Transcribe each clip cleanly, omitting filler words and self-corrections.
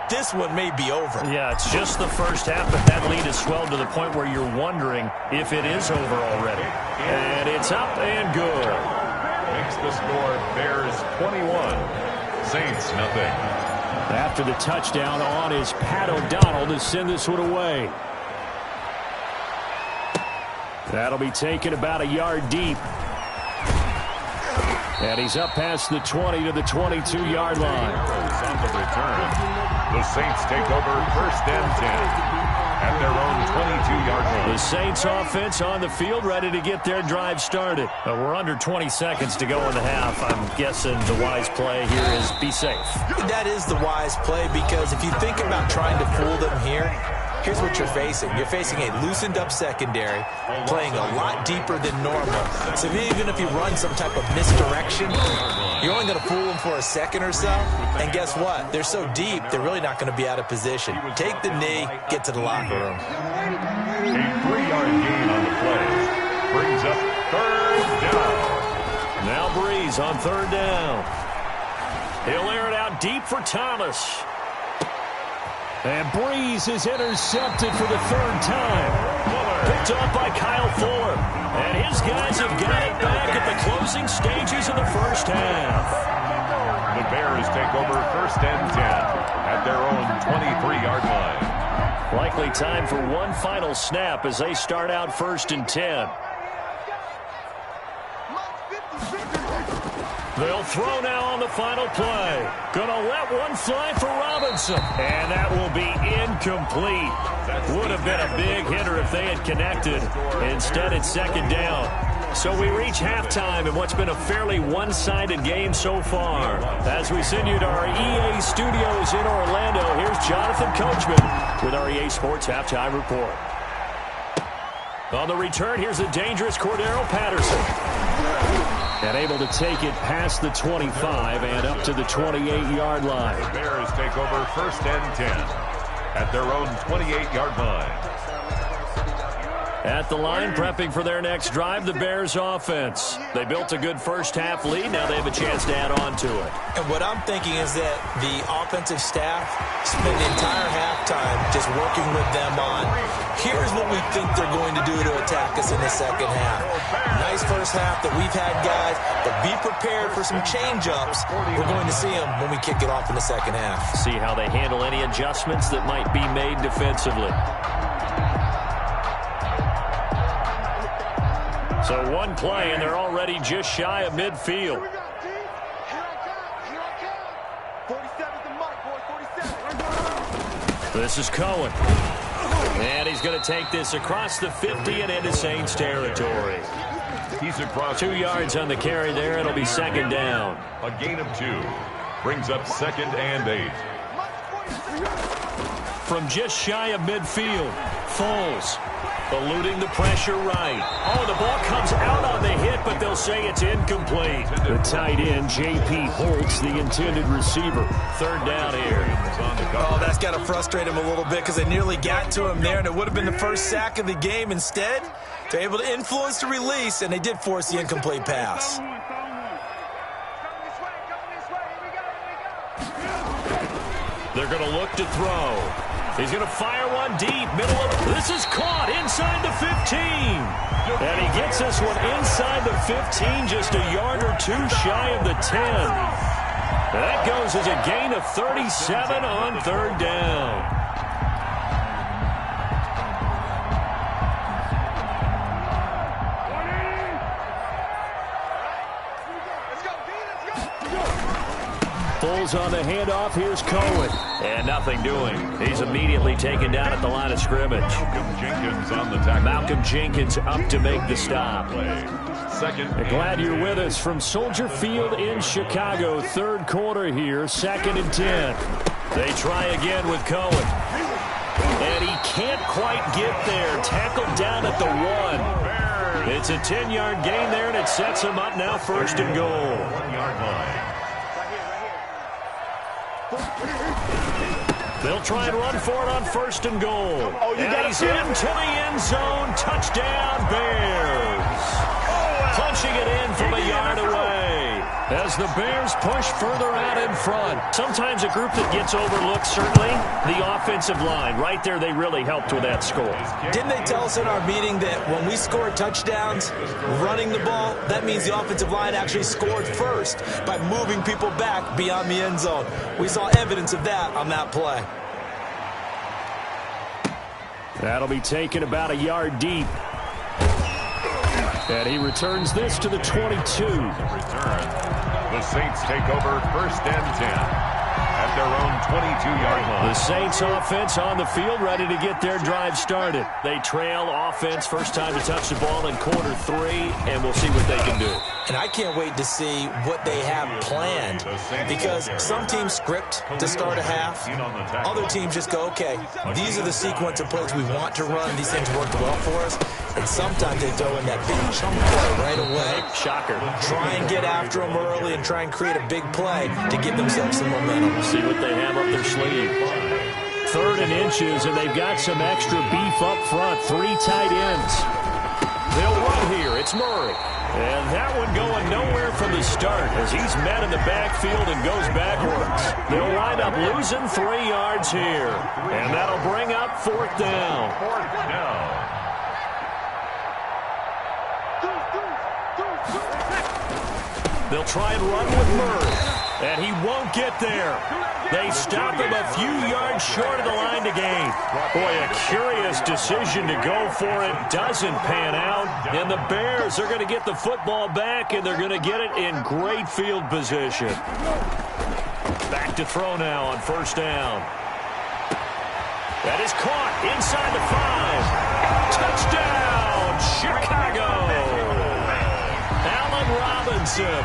this one may be over. Yeah, it's just the first half, but that lead has swelled to the point where you're wondering if it is over already. And it's up and good. Makes the score Bears 21, Saints nothing. After the touchdown on is Pat O'Donnell to send this one away. That'll be taken about a yard deep. And he's up past the 20 to the 22-yard line. On the return, the Saints take over first and 10 at their own 22-yard line. The Saints offense on the field ready to get their drive started. We're under 20 seconds to go in the half. I'm guessing the wise play here is be safe. That is the wise play, because if you think about trying to fool them here, here's what you're facing. You're facing a loosened-up secondary, playing a lot deeper than normal. So even if you run some type of misdirection, you're only going to fool them for a second or so. And guess what? They're so deep, they're really not going to be out of position. Take the knee, get to the locker room. A 3-yard gain on the play brings up third down. Now Breeze on third down. He'll air it out deep for Thomas. And Breeze is intercepted for the third time. Picked off by Kyle Fuller. And his guys have got it back at the closing stages of the first half. The Bears take over first and 10 at their own 23-yard line. Likely time for one final snap as they start out first and 10. They'll throw now on the final play. Gonna let one fly for Robinson. And that will be incomplete. Would have been a big hitter if they had connected. Instead, it's second down. So we reach halftime in what's been a fairly one-sided game so far. As we send you to our EA studios in Orlando, here's Jonathan Coachman with our EA Sports Halftime Report. On the return, here's the dangerous Cordero Patterson. And able to take it past the 25 and up to the 28-yard line. The Bears take over first and 10 at their own 28-yard line. At the line, prepping for their next drive, the Bears offense. They built a good first-half lead. Now they have a chance to add on to it. And what I'm thinking is that the offensive staff spend the entire halftime just working with them on, here's what we think they're going to do to attack us in the second half. Nice first half that we've had, guys, but be prepared for some change-ups. We're going to see them when we kick it off in the second half. See how they handle any adjustments that might be made defensively. So one play, and they're already just shy of midfield. This is Cohen. And he's going to take this across the 50 and into Saints territory. He's across 2 yards on the carry there. It'll be second down. A gain of 2 brings up second and 8. From just shy of midfield, Foles eluding the pressure right. Oh, the ball comes out on the hit, but they'll say it's incomplete. The tight end, J.P. Holtz, the intended receiver. Third down here. Oh, that's got to frustrate him a little bit because they nearly got to him there, and it would have been the first sack of the game. Instead, they're able to influence the release, and they did force the incomplete pass. They're going to look to throw. He's going to fire one deep, middle of it. This is caught inside the 15. And he gets this one inside the 15, just a yard or two shy of the 10. That goes as a gain of 37 on third down. Foles on the handoff. Here's Cohen. And nothing doing. He's immediately taken down at the line of scrimmage. Malcolm Jenkins on the tackle. Malcolm Jenkins up to make the stop. Second. Glad you're with us from Soldier Field in Chicago. Third quarter here, second and 10. They try again with Cohen. And he can't quite get there. Tackled down at the 1. It's a 10-yard gain there, and it sets him up now first and goal. 1-yard line. They'll try and run for it on first and goal. And he's into the end zone. Touchdown, Bears. Punching it in from a yard away as the Bears push further out in front. Sometimes a group that gets overlooked, certainly, The offensive line, right there, they really helped with that score. Didn't they tell us in our meeting that when we score touchdowns running the ball, that means the offensive line actually scored first by moving people back beyond the end zone? We saw evidence of that on that play. That'll be taken about a yard deep. And he returns this to the 22. The Saints take over 1st and 10. At their own 22-yard line. The Saints offense on the field, ready to get their drive started. They trail offense, first time to touch the ball in quarter 3, and we'll see what they can do. And I can't wait to see what they have planned, because some teams script to start a half. Other teams just go, okay, these are the sequence of plays we want to run. These things worked well for us. And sometimes they throw in that big chunk play right away. Shocker. Try and get after them early and try and create a big play to give themselves some momentum. See what they have up their sleeve. 3rd and inches, and they've got some extra beef up front. 3 tight ends. They'll run here. It's Murray. And that one going nowhere from the start as he's met in the backfield and goes backwards. They'll wind up losing 3 yards here. And that'll bring up 4th down. 4th down. They'll try and run with Murray, and he won't get there. They stop him a few yards short of the line to gain. Boy, a curious decision to go for it. Doesn't pan out, and the Bears are going to get the football back, and they're going to get it in great field position. Back to throw now on 1st down. That is caught inside the 5. Touchdown, Chicago. Robinson,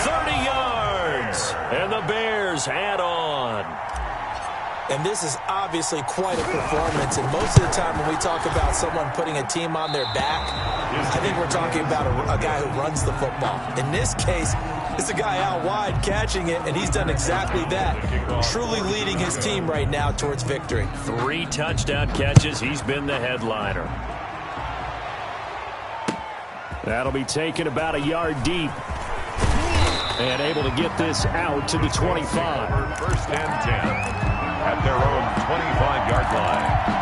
30 yards, and the Bears add on. And this is obviously quite a performance, and most of the time when we talk about someone putting a team on their back, I think we're talking about a guy who runs the football. In this case, it's a guy out wide catching it, and he's done exactly that, truly leading his team right now towards victory. 3 touchdown catches. He's been the headliner. That'll be taken about a yard deep. And able to get this out to the 25. 1st and 10 at their own 25-yard line.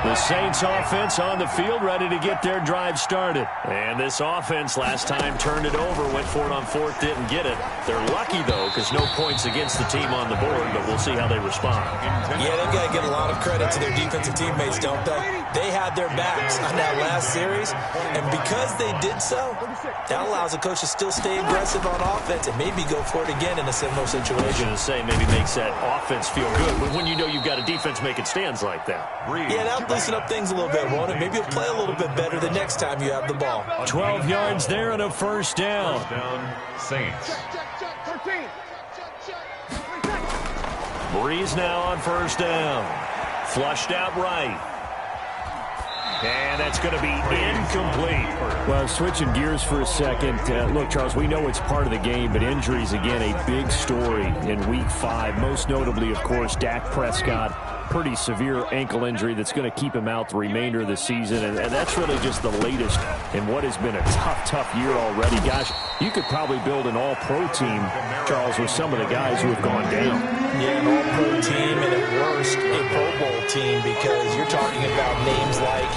The Saints offense on the field, ready to get their drive started. And this offense last time turned it over, went for it on 4th, didn't get it. They're lucky, though, because no points against the team on the board, but we'll see how they respond. Yeah, they've got to give a lot of credit to their defensive teammates, don't they? They had their backs on that last series, and because they did so, that allows the coach to still stay aggressive on offense and maybe go for it again in a similar situation. I was going to say, maybe makes that offense feel good, but when you know you've got a defense making stands like that. Yeah, that'll loosen up things a little bit, won't it? Maybe you'll play a little bit better the next time you have the ball. 12 yards there and a 1st down. Saints. Breeze now on 1st down. Flushed out right. And that's going to be incomplete. Well, switching gears for a second. Look, Charles, we know it's part of the game, but injuries, again, a big story in Week 5. Most notably, of course, Dak Prescott. Pretty severe ankle injury that's going to keep him out the remainder of the season. And that's really just the latest in what has been a tough year already. Gosh, you could probably build an all-pro team, Charles, with some of the guys who have gone down. Yeah, an all-pro team, and at worst, a Pro Bowl team, because you're talking about names like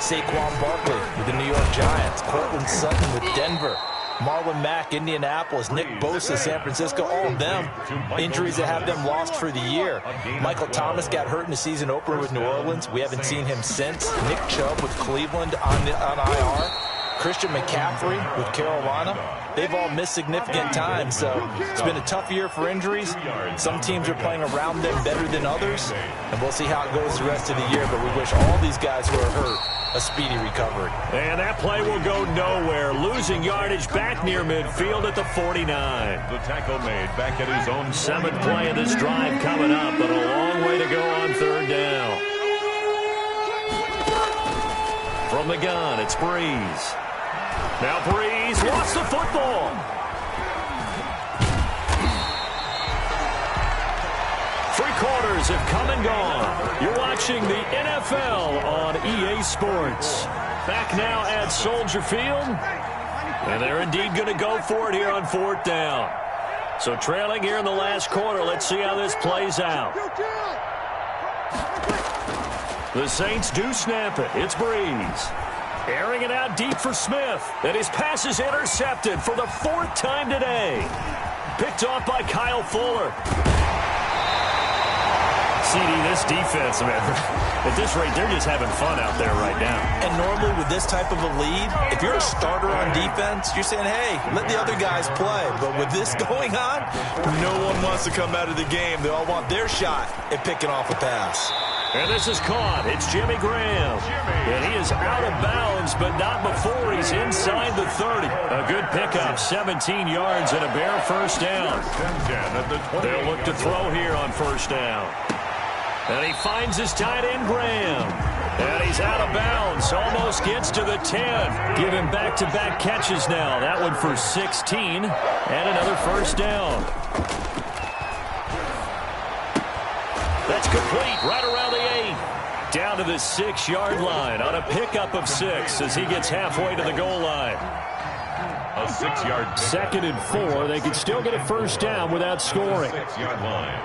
Saquon Barkley with the New York Giants, Cortland Sutton with Denver, Marlon Mack, Indianapolis, Nick Bosa, San Francisco, all of them injuries that have them lost for the year. Michael Thomas got hurt in the season opener with New Orleans. We haven't seen him since. Nick Chubb with Cleveland on IR. Christian McCaffrey with Carolina. They've all missed significant time, so it's been a tough year for injuries. Some teams are playing around them better than others, and we'll see how it goes the rest of the year, but we wish all these guys who are hurt a speedy recovery. And that play will go nowhere. Losing yardage back near midfield at the 49. The tackle made back at his own 7th play of this drive coming up, but a long way to go on 3rd down. From the gun, it's Breeze. Now Breeze lost the football. Three quarters have come and gone. You're watching the NFL on EA Sports. Back now at Soldier Field. And they're indeed going to go for it here on 4th down. So trailing here in the last quarter. Let's see how this plays out. The Saints do snap it. It's Breeze. Airing it out deep for Smith. And his pass is intercepted for the 4th time today. Picked off by Kyle Fuller. CD, this defense, man, at this rate, they're just having fun out there right now. And normally with this type of a lead, if you're a starter on defense, you're saying, hey, let the other guys play. But with this going on, no one wants to come out of the game. They all want their shot at picking off a pass. And this is caught. It's Jimmy Graham. And he is out of bounds, but not before he's inside the 30. A good pickup, 17 yards and a bare first down. They'll look to throw here on first down. And he finds his tight end, Graham. And he's out of bounds. Almost gets to the 10. Give him back-to-back catches now. That one for 16. And another first down. That's complete right around the 8. Down to the 6-yard line on a pickup of 6 as he gets halfway to the goal line. A 6-yard. 2nd and 4. They can still get a first down without scoring. 6-yard line.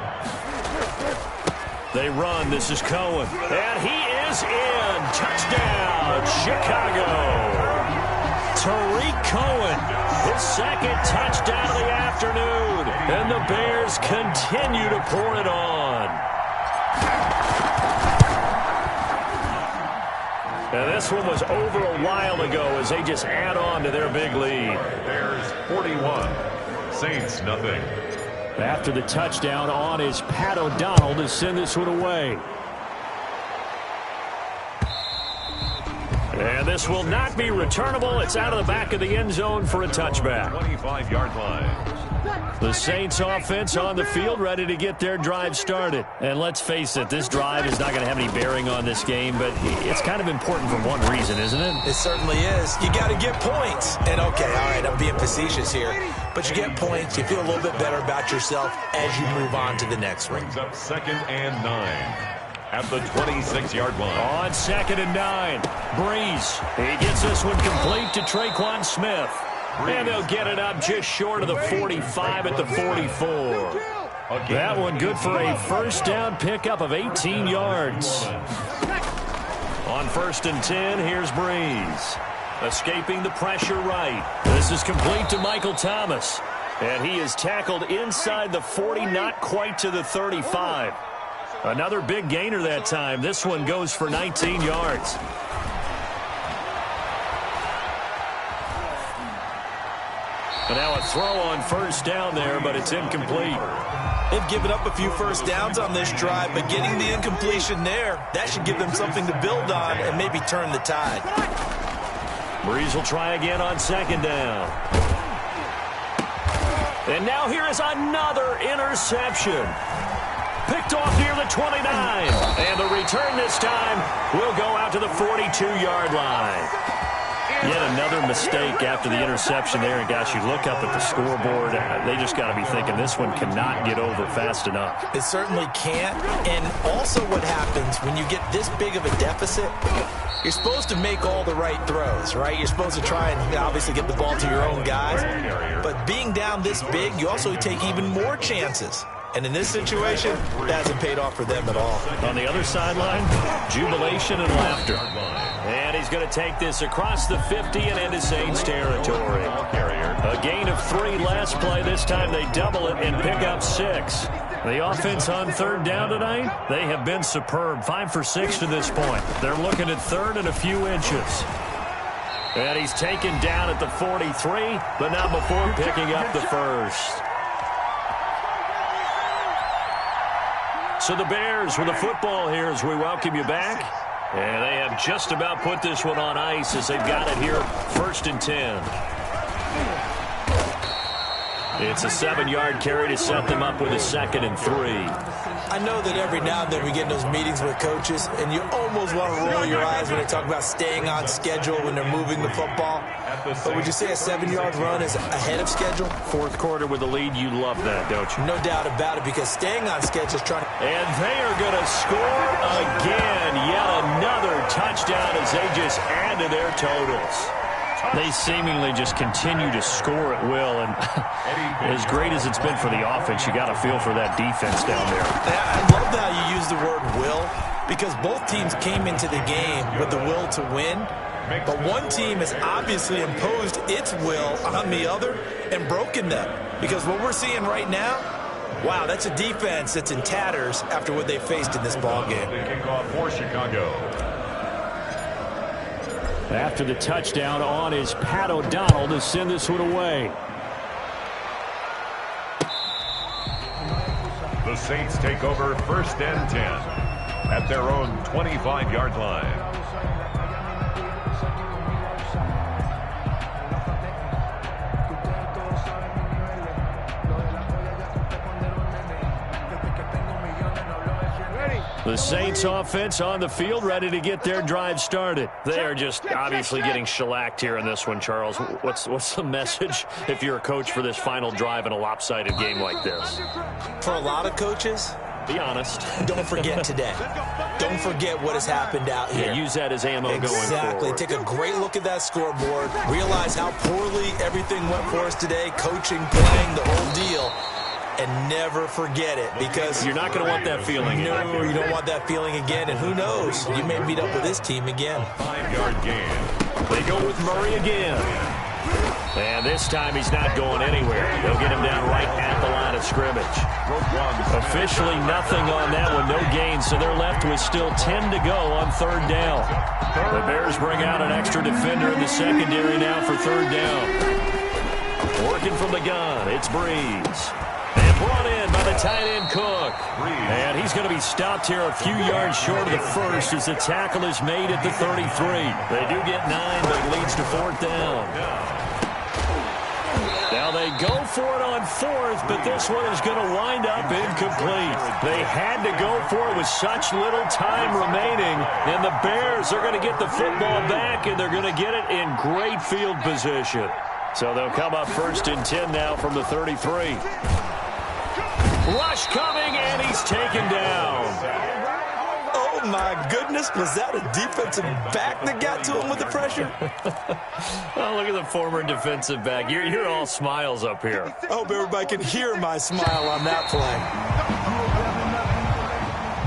They run. This is Cohen. And he is in. Touchdown, Chicago. Tariq Cohen, his 2nd touchdown of the afternoon. And the Bears continue to pour it on. And this one was over a while ago as they just add on to their big lead. Bears 41. Saints nothing. After the touchdown on is Pat O'Donnell to send this one away. And this will not be returnable. It's out of the back of the end zone for a touchback. 25-yard line. The Saints offense on the field ready to get their drive started. And let's face it, this drive is not going to have any bearing on this game, but it's kind of important for one reason, isn't it? It certainly is. You got to get points. And okay, all right, I'm being facetious here, but you get points, you feel a little bit better about yourself as you move on to the next one. Brings up 2nd and 9. At the 26-yard line. On 2nd and 9, Breeze. He gets this one complete to Traquan Smith. And they'll get it up just short of the 45 at the 44. That one good for a first down pickup of 18 yards. On 1st and 10, here's Breeze. Escaping the pressure right. This is complete to Michael Thomas. And he is tackled inside the 40, not quite to the 35. Another big gainer that time. This one goes for 19 yards. And now a throw on first down there, but it's incomplete. They've given up a few first downs on this drive, but getting the incompletion there, that should give them something to build on and maybe turn the tide. Breeze will try again on 2nd down. And now here is another interception. Picked off near the 29. And the return this time will go out to the 42-yard line. Yet another mistake after the interception there. And, gosh, you look up at the scoreboard, they just got to be thinking this one cannot get over fast enough. It certainly can't. And also what happens when you get this big of a deficit, you're supposed to make all the right throws, right? You're supposed to try and obviously get the ball to your own guys. But being down this big, you also take even more chances. And in this situation, that hasn't paid off for them at all. On the other sideline, jubilation and laughter. And he's going to take this across the 50 and into Saints territory. A gain of 3 last play. This time they double it and pick up 6. The offense on 3rd down tonight, they have been superb. 5 for 6 to this point. They're looking at 3rd and a few inches. And he's taken down at the 43, but not before picking up the first. So the Bears with the football here as we welcome you back. And they have just about put this one on ice as they've got it here 1st and 10. It's a 7-yard carry to set them up with a 2nd and 3. I know that every now and then we get in those meetings with coaches, and you almost want to roll your eyes when they talk about staying on schedule when they're moving the football. But would you say a 7-yard run is ahead of schedule? 4th quarter with the lead, you love that, don't you? No doubt about it, because staying on schedule is trying to... And they are going to score again. Yet another touchdown as they just add to their totals. They seemingly just continue to score at will, and as great as it's been for the offense, you got to feel for that defense down there. Yeah, I love how you use the word will, because both teams came into the game with the will to win, but one team has obviously imposed its will on the other and broken them, because what we're seeing right now, wow, that's a defense that's in tatters after what they faced in this ballgame. Kickoff for Chicago. After the touchdown on is Pat O'Donnell to send this one away. The Saints take over 1st and 10 at their own 25-yard line. The Saints offense on the field, ready to get their drive started. They are just obviously getting shellacked here in this one, Charles. What's the message if you're a coach for this final drive in a lopsided game like this? For a lot of coaches, be honest. Don't forget today. Don't forget what has happened out here. Yeah, use that as ammo going forward. Exactly. Take a great look at that scoreboard. Realize how poorly everything went for us today. Coaching, playing, the whole deal. And never forget it, because you're not going to want that feeling. No, you don't want that feeling again. And who knows? You may meet up with this team again. 5-yard gain. They go with Murray again. And this time he's not going anywhere. They'll get him down right at the line of scrimmage. Officially nothing on that one, no gain, so they're left with still 10 to go on 3rd down. The Bears bring out an extra defender in the secondary now for 3rd down. Working from the gun, it's Breeze. And brought in by the tight end Cook. And he's going to be stopped here a few yards short of the first as the tackle is made at the 33. They do get 9, but it leads to 4th down. Now they go for it on 4th, but this one is going to wind up incomplete. They had to go for it with such little time remaining, and the Bears are going to get the football back, and they're going to get it in great field position. So they'll come up 1st and 10 now from the 33. Rush coming, and he's taken down. Oh, my goodness. Was that a defensive back that got to him with the pressure? Oh, look at the former defensive back. You're all smiles up here. I hope everybody can hear my smile on that play.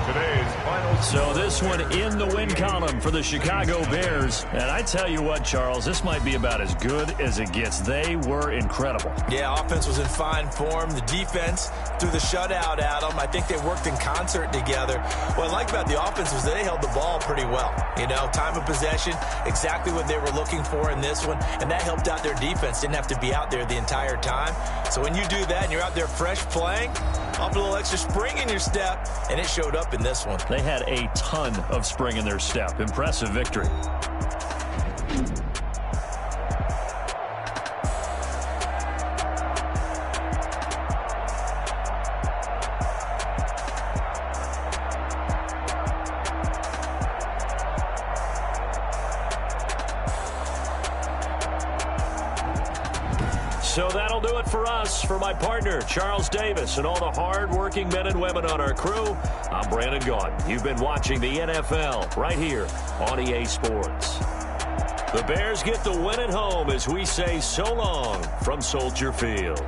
Today's final. So this one in the win column for the Chicago Bears. And I tell you what, Charles, this might be about as good as it gets. They were incredible. Yeah, offense was in fine form. The defense threw the shutout at them. I think they worked in concert together. What I like about the offense was they held the ball pretty well. You know, time of possession, exactly what they were looking for in this one. And that helped out their defense. Didn't have to be out there the entire time. So when you do that and you're out there fresh playing, up a little extra spring in your step, and it showed up in this one. They had a ton of spring in their step. Impressive victory. So that'll do it for us. For my partner, Charles Davis, and all the hard-working men and women on our crew, I'm Brandon Gaudin. You've been watching the NFL right here on EA Sports. The Bears get the win at home as we say so long from Soldier Field.